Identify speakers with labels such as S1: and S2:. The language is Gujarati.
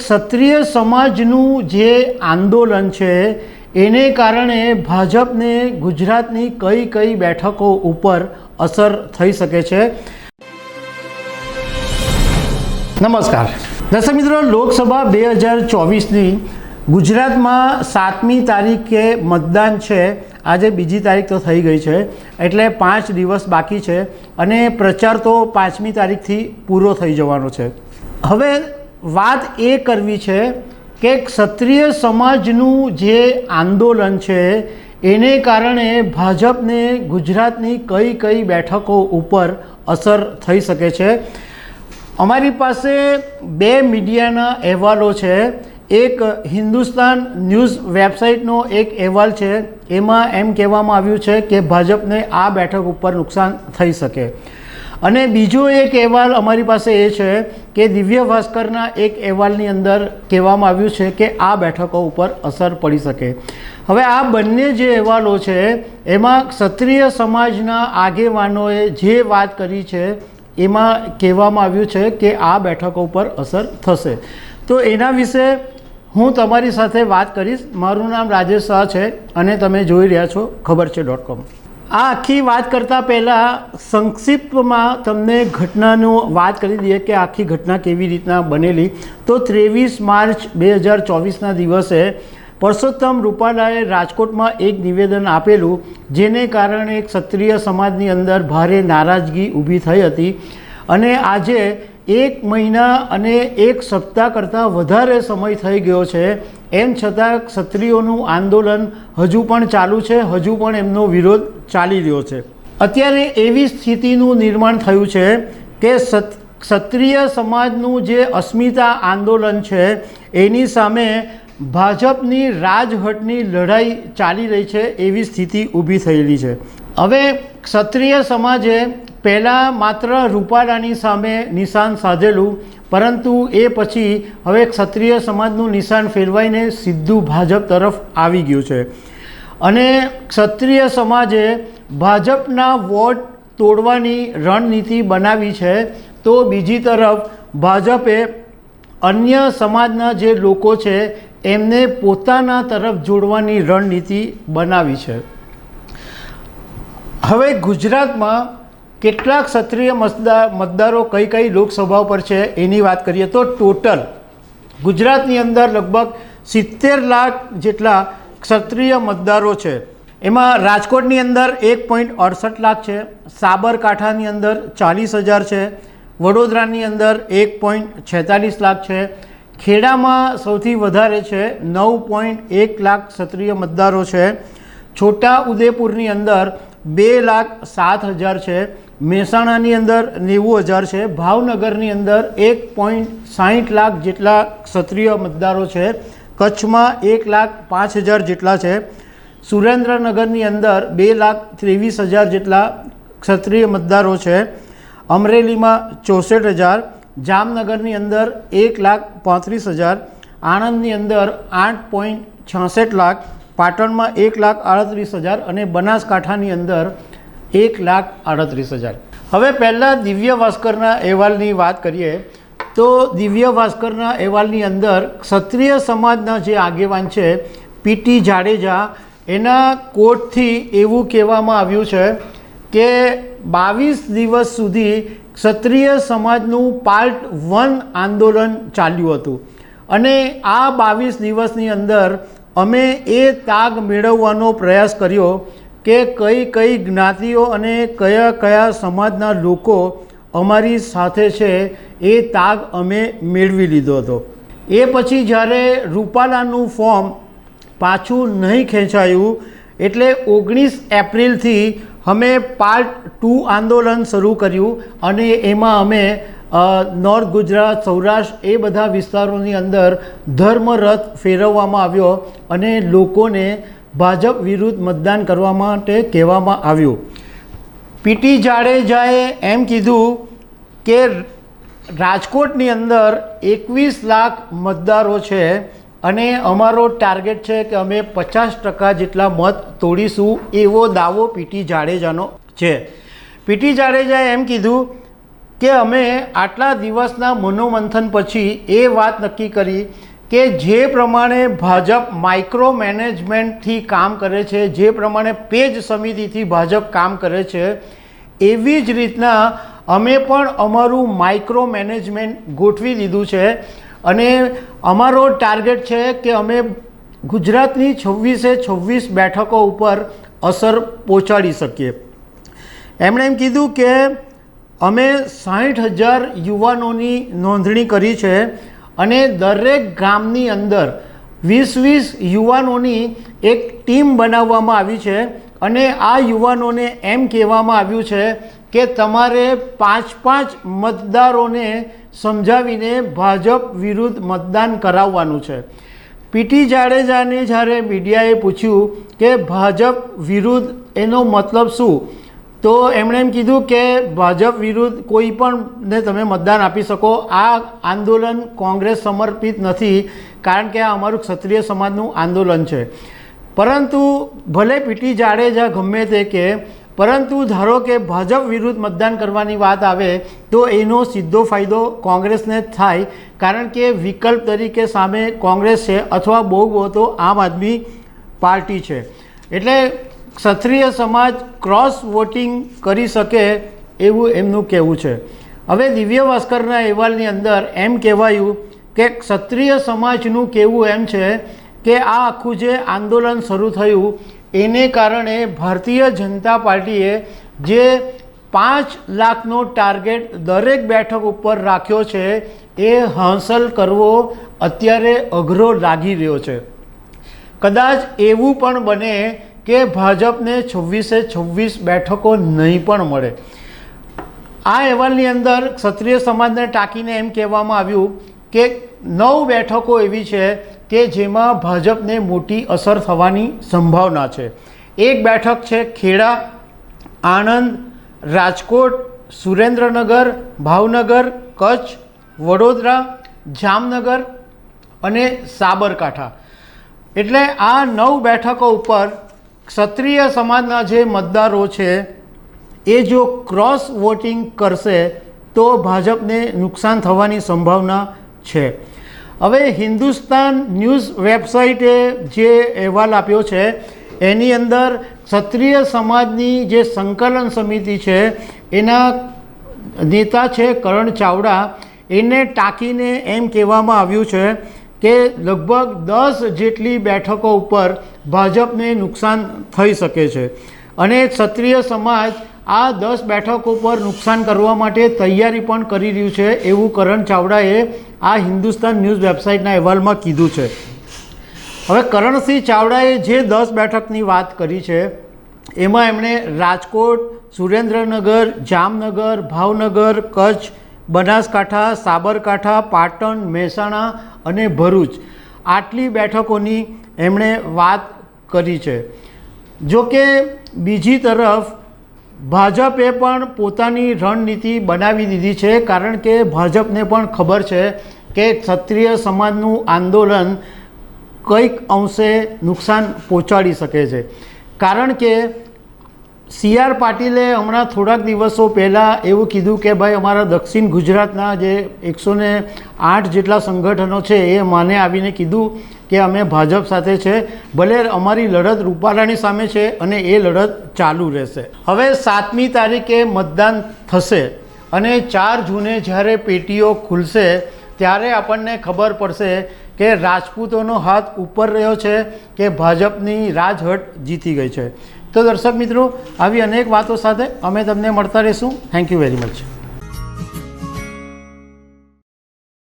S1: ક્ષત્રિય સમાજનું જે આંદોલન છે એને કારણે ભાજપને ગુજરાતની કઈ કઈ બેઠકો ઉપર અસર થઈ શકે છે। નમસ્કાર દર્શક મિત્રો, લોકસભા 2024ની ગુજરાતમાં 7મી તારીખે મતદાન છે। આજે બીજી તારીખ તો થઈ ગઈ છે, એટલે 5 દિવસ બાકી છે અને પ્રચાર તો 5મી તારીખથી પૂરો થઈ જવાનો છે। હવે વાત એ કરવી છે કે ક્ષત્રિય સમાજનું જે આંદોલન છે એને કારણે ભાજપને ગુજરાતની કઈ કઈ બેઠકો ઉપર અસર થઈ શકે છે। અમારી પાસે 2 મીડિયાના અહેવાલો છે। એક હિન્દુસ્તાન ન્યૂઝ વેબસાઇટનો એક અહેવાલ છે, એમાં એમ કહેવામાં આવ્યું છે કે ભાજપને આ બેઠક ઉપર નુકસાન થઈ શકે, અને બીજો એક અહેવાલ અમારી પાસે એ છે કે દિવ્ય ભાસ્કરના એક અહેવાલની અંદર કહેવામાં આવ્યું છે કે આ બેઠકો ઉપર અસર પડી શકે। હવે આ બંને જે અહેવાલો છે એમાં ક્ષત્રિય સમાજના આગેવાનોએ જે વાત કરી છે એમાં કહેવામાં આવ્યું છે કે આ બેઠકો ઉપર અસર થશે। તો એના વિશે હું તમારી સાથે વાત કરીશ। મારું નામ રાજેશ શાહ છે અને તમે જોઈ રહ્યા છો ખબરછે.com। આ આખી વાત કરતાં પહેલાં સંક્ષિપ્તમાં તમને ઘટનાનું વાત કરી દઈએ કે આખી ઘટના કેવી રીતના બનેલી। તો 23 માર્ચ 2024ના દિવસે પરસોત્તમ રૂપાલાએ રાજકોટમાં એક નિવેદન આપેલું, જેને કારણે ક્ષત્રિય સમાજની અંદર ભારે નારાજગી ઊભી થઈ હતી, અને આજે 1 મહિના અને 1 સપ્તાહ કરતાં વધારે સમય થઈ ગયો છે, એમ છતાં ક્ષત્રિયોનું આંદોલન હજુ પણ ચાલુ છે, હજુ પણ એમનો વિરોધ ચાલી રહ્યો છે। અત્યારે એવી સ્થિતિનું નિર્માણ થયું છે કે ક્ષત્રિય સમાજનું જે અસ્મિતા આંદોલન છે એની સામે ભાજપની રાજહટની લડાઈ ચાલી રહી છે, એવી સ્થિતિ ઊભી થયેલી છે। હવે ક્ષત્રિય સમાજે પહેલાં માત્ર રૂપાલાની સામે નિશાન સાધેલું, પરંતુ એ પછી હવે ક્ષત્રિય સમાજનું નિશાન ફેરવાઈને સીધું ભાજપ તરફ આવી ગયું છે, અને ક્ષત્રિય સમાજે ભાજપના વોટ તોડવાની રણનીતિ બનાવી છે। તો બીજી તરફ ભાજપે અન્ય સમાજના જે લોકો છે એમને પોતાના તરફ જોડવાની રણનીતિ બનાવી છે। હવે ગુજરાતમાં કેટલા ક્ષત્રિય મતદારો કઈ કઈ લોકસભા પર છે એની વાત કરીએ તો ટોટલ ગુજરાતની અંદર લગભગ 70 લાખ જેટલા ક્ષત્રિય મતદારો છે। એમાં રાજકોટની અંદર 1.68 લાખ છે, સાબરકાંઠાની અંદર 40,000 છે, વડોદરાની અંદર 1.46 લાખ છે, ખેડામાં સૌથી વધારે છે 9.1 લાખ ક્ષત્રિય મતદારો છે, છોટા ઉદેપુરની અંદર 2,07,000 છે, મહેસાણાની અંદર 90,000 છે, ભાવનગરની અંદર 1.60 લાખ જેટલા ક્ષત્રિય મતદારો છે, કચ્છમાં 1,05,000 જેટલા છે, સુરેન્દ્રનગરની અંદર 2,23,000 જેટલા ક્ષત્રિય મતદારો છે, અમરેલીમાં 64,000, જામનગરની અંદર 1,35,000, આણંદની અંદર 8.66 લાખ, પાટણમાં 1,38,000 અને બનાસકાંઠાની અંદર 1,38,000। હવે પહેલાં દિવ્ય ભાસ્કરના અહેવાલની વાત કરીએ તો દિવ્ય ભાસ્કરના અહેવાલની અંદર ક્ષત્રિય સમાજના જે આગેવાન છે પીટી જાડેજા, એના કોર્ટથી એવું કહેવામાં આવ્યું છે કે 22 દિવસ સુધી ક્ષત્રિય સમાજનું પાર્ટ 1 આંદોલન ચાલ્યું હતું, અને આ 22 દિવસની અંદર અમે એ તાગ મેળવવાનો પ્રયાસ કર્યો કે કઈ કઈ જ્ઞાતિઓ અને કયા કયા સમાજના લોકો અમારી સાથે છે, એ તાગ અમે મેળવી લીધો હતો। એ પછી જ્યારે રૂપાલાનું ફોર્મ પાછું નહીં ખેંચાયું, એટલે 19 એપ્રિલથી અમે પાર્ટ 2 આંદોલન શરૂ કર્યું, અને એમાં અમે નોર્થ ગુજરાત, સૌરાષ્ટ્ર એ બધા વિસ્તારોની અંદર ધર્મરથ ફેરવવામાં આવ્યો અને લોકોને ભાજપ વિરુદ્ધ મતદાન કરવા માટે કહેવામાં આવ્યું। પીટી જાડેજાએ એમ કીધું કે રાજકોટની અંદર 21 લાખ મતદારો છે અને અમારો ટાર્ગેટ છે કે અમે 50% જેટલા મત તોડીશું, એવો દાવો પીટી જાડેજાનો છે। પીટી જાડેજાએ એમ કીધું કે અમે આટલા દિવસના મનોમંથન પછી એ વાત નક્કી કરી કે જે પ્રમાણે ભાજપ માઇક્રો મેનેજમેન્ટથી કામ કરે છે, જે પ્રમાણે પેજ સમિતિથી ભાજપ કામ કરે છે, એવી જ રીતના અમે પણ અમારું માઇક્રો મેનેજમેન્ટ ગોઠવી દીધું છે અને અમારો ટાર્ગેટ છે કે અમે ગુજરાતની 26 બેઠકો ઉપર અસર પહોંચાડી શકીએ. એમણે એમ કીધું કે અમે 60,000 યુવાનોની નોંધણી કરી છે અને દરેક ગામની અંદર 20 યુવાનોની એક ટીમ બનાવવામાં આવી છે અને આ યુવાનોને એમ કહેવામાં આવ્યું છે કે તમારે 5 મતદારોને સમજાવીને ભાજપ વિરુદ્ધ મતદાન કરાવવાનું છે. પીટી જાડેજાને જ્યારે મીડિયાએ પૂછ્યું કે ભાજપ વિરુદ્ધ એનો મતલબ શું, તો એમણે એમ કીધું કે ભાજપ વિરુદ્ધ કોઈ પણને તમે મતદાન આપી શકો. આ આંદોલન કોંગ્રેસ સમર્પિત નથી, કારણ કે આ અમારું ક્ષત્રિય સમાજનું આંદોલન છે. પરંતુ ભલે પીટી જાડેજા ગમે તે કે, પરંતુ ધારો કે ભાજપ વિરુદ્ધ મતદાન કરવાની વાત આવે તો એનો સીધો ફાયદો કોંગ્રેસને જ થાય, કારણ કે વિકલ્પ તરીકે સામે કોંગ્રેસ છે અથવા બહુ તો આમ આદમી પાર્ટી છે. એટલે ક્ષત્રિય સમાજ ક્રોસ વોટિંગ કરી શકે એવું એમનું કહેવું છે. હવે દિવ્ય ભાસ્કરના અહેવાલની અંદર એમ કહેવાયું કે ક્ષત્રિય સમાજનું કહેવું એમ છે કે આ આખું જે આંદોલન શરૂ થયું એને કારણે ભારતીય જનતા પાર્ટીએ જે 5 લાખનો ટાર્ગેટ દરેક બેઠક ઉપર રાખ્યો છે એ હાંસલ કરવો અત્યારે અઘરો લાગી રહ્યો છે. કદાચ એવું પણ બને કે ભાજપને 26 બેઠકો નહીં પણ મળે. આ અહેવાલની અંદર ક્ષત્રિય સમાજને ટાંકીને એમ કહેવામાં આવ્યું કે 9 બેઠકો એવી છે કે જેમાં ભાજપને મોટી અસર થવાની સંભાવના છે. એક બેઠક છે ખેડા, આણંદ, રાજકોટ, સુરેન્દ્રનગર, ભાવનગર, કચ્છ, વડોદરા, જામનગર અને સાબરકાંઠા. એટલે આ 9 બેઠકો ઉપર ક્ષત્રિય સમાજના જે મતદારો છે એ જો ક્રોસ વોટિંગ કરશે તો ભાજપને નુકસાન થવાની સંભાવના છે. હવે હિન્દુસ્તાન ન્યૂઝ વેબસાઇટે જે અહેવાલ આપ્યો છે એની અંદર ક્ષત્રિય સમાજની જે સંકલન સમિતિ છે એના નેતા છે કરણ ચાવડા, એને ટાંકીને એમ કહેવામાં આવ્યું છે કે લગભગ 10 જેટલી બેઠકો ઉપર ભાજપને નુકસાન થઈ શકે છે અને ક્ષત્રિય સમાજ આ 10 બેઠકો પર નુકસાન કરવા માટે તૈયારી પણ કરી રહ્યું છે એવું કરણ ચાવડાએ આ હિન્દુસ્તાન ન્યૂઝ વેબસાઇટના અહેવાલમાં કીધું છે. હવે કરણસિંહ ચાવડાએ જે 10 બેઠકની વાત કરી છે એમાં એમણે રાજકોટ, સુરેન્દ્રનગર, જામનગર, ભાવનગર, કચ્છ, બનાસકાંઠા, સાબરકાંઠા, પાટણ, મહેસાણા અને ભરૂચ આટલી બેઠકોની એમણે વાત કરી છે. જો કે બીજી તરફ ભાજપે પણ પોતાની રણનીતિ બનાવી દીધી છે, કારણ કે ભાજપને પણ ખબર છે કે ક્ષત્રિય સમાજનું આંદોલન કંઈક અંશે નુકસાન પહોંચાડી શકે છે. કારણ કે CR પાટીલે હમણાં થોડાક દિવસો પહેલાં એવું કીધું કે ભાઈ અમારા દક્ષિણ ગુજરાતના જે 108 જેટલા સંગઠનો છે એ મને આવીને કીધું કે અમે ભાજપ સાથે છે, ભલે અમારી લડત રૂપાલાની સામે છે અને એ લડત ચાલુ રહેશે. હવે 7મી તારીખે મતદાન થશે અને 4 જૂને જ્યારે પેટીઓ ખુલશે ત્યારે આપણને ખબર પડશે કે રાજપૂતોનો હાથ ઉપર રહ્યો છે કે ભાજપની રાજહટ જીતી ગઈ છે. તો દર્શક મિત્રો, આવી અનેક વાતો સાથે અમે તમને મળતા રહીશું. Thank you very much.